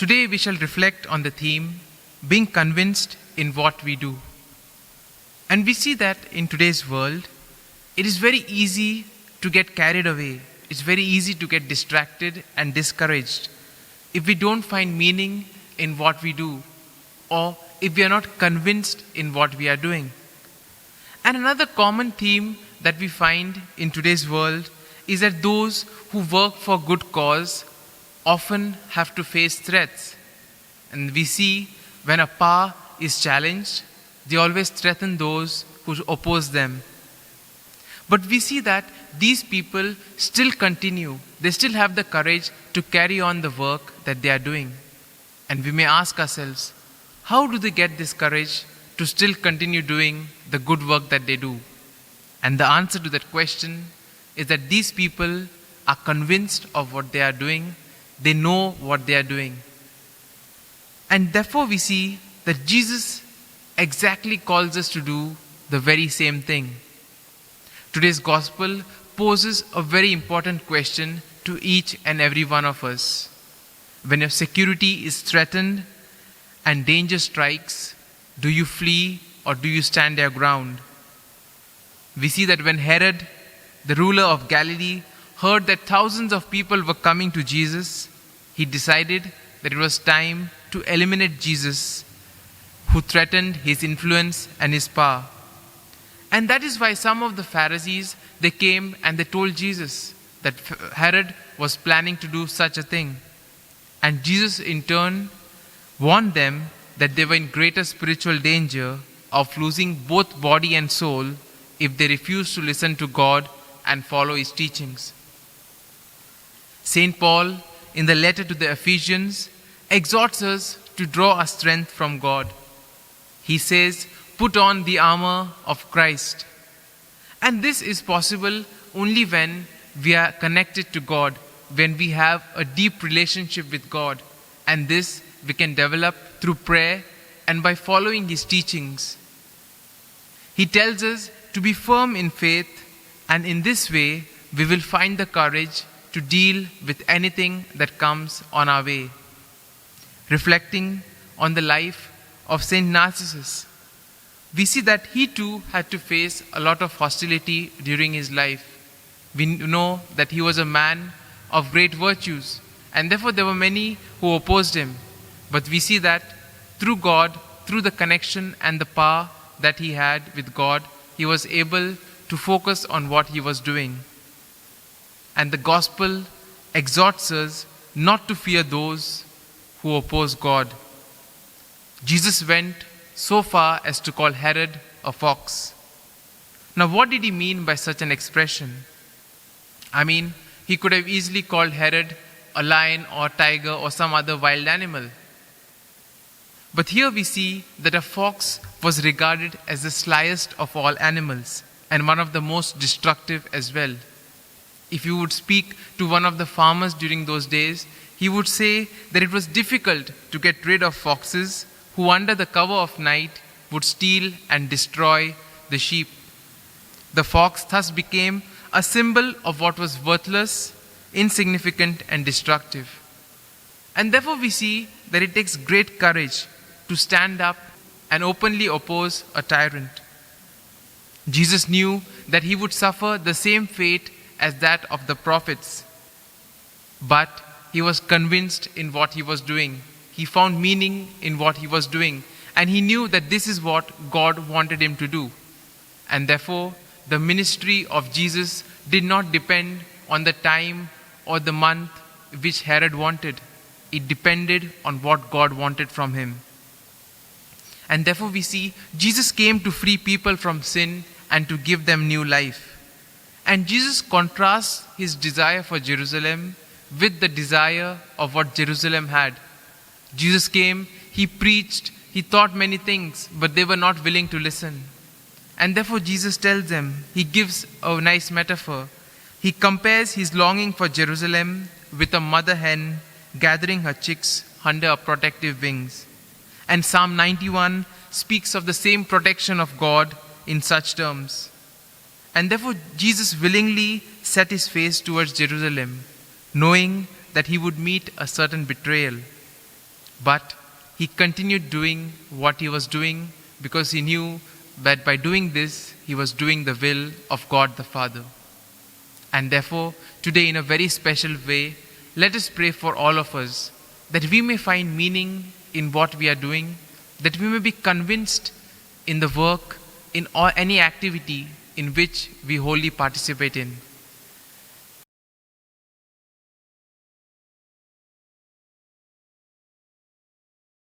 Today we shall reflect on the theme, being convinced in what we do. And we see that in today's world, it is very easy to get carried away. It's very easy to get distracted and discouraged if we don't find meaning in what we do, or if we are not convinced in what we are doing. And another common theme that we find in today's world is that those who work for good cause often have to face threats. And we see when a power is challenged, they always threaten those who oppose them. But we see that these people still continue. They still have the courage to carry on the work that they are doing. And we may ask ourselves, how do they get this courage to still continue doing the good work that they do? And the answer to that question is that these people are convinced of what they are doing. They know what they are doing. And therefore we see that Jesus exactly calls us to do the very same thing. Today's gospel poses a very important question to each and every one of us. When your security is threatened and danger strikes, do you flee or do you stand your ground? We see that when Herod, the ruler of Galilee, heard that thousands of people were coming to Jesus, he decided that it was time to eliminate Jesus, who threatened his influence and his power. And that is why some of the Pharisees, they came and they told Jesus that Herod was planning to do such a thing. And Jesus in turn warned them that they were in greater spiritual danger of losing both body and soul if they refused to listen to God and follow his teachings. St. Paul, in the letter to the Ephesians, exhorts us to draw our strength from God. He says, put on the armor of Christ. And this is possible only when we are connected to God, when we have a deep relationship with God. And this we can develop through prayer and by following his teachings. He tells us to be firm in faith, and in this way we will find the courage to deal with anything that comes on our way. Reflecting on the life of Saint Narcissus, we see that he too had to face a lot of hostility during his life. We know that he was a man of great virtues, and therefore there were many who opposed him. But we see that through God, through the connection and the power that he had with God, he was able to focus on what he was doing. And the gospel exhorts us not to fear those who oppose God. Jesus went so far as to call Herod a fox. Now, what did he mean by such an expression? I mean, he could have easily called Herod a lion or tiger or some other wild animal. But here we see that a fox was regarded as the slyest of all animals and one of the most destructive as well. If you would speak to one of the farmers during those days, he would say that it was difficult to get rid of foxes who under the cover of night would steal and destroy the sheep. The fox thus became a symbol of what was worthless, insignificant and destructive. And therefore we see that it takes great courage to stand up and openly oppose a tyrant. Jesus knew that he would suffer the same fate as that of the prophets. But he was convinced in what he was doing. He found meaning in what he was doing. And he knew that this is what God wanted him to do. And therefore, the ministry of Jesus did not depend on the time or the month which Herod wanted. It depended on what God wanted from him. And therefore we see Jesus came to free people from sin and to give them new life. And Jesus contrasts his desire for Jerusalem with the desire of what Jerusalem had. Jesus came, he preached, he taught many things, but they were not willing to listen. And therefore Jesus tells them, he gives a nice metaphor. He compares his longing for Jerusalem with a mother hen gathering her chicks under her protective wings. And Psalm 91 speaks of the same protection of God in such terms. And therefore Jesus willingly set his face towards Jerusalem, knowing that he would meet a certain betrayal. But he continued doing what he was doing because he knew that by doing this, he was doing the will of God the Father. And therefore, today, in a very special way, let us pray for all of us that we may find meaning in what we are doing, that we may be convinced in the work, in any activity in which we wholly participate in.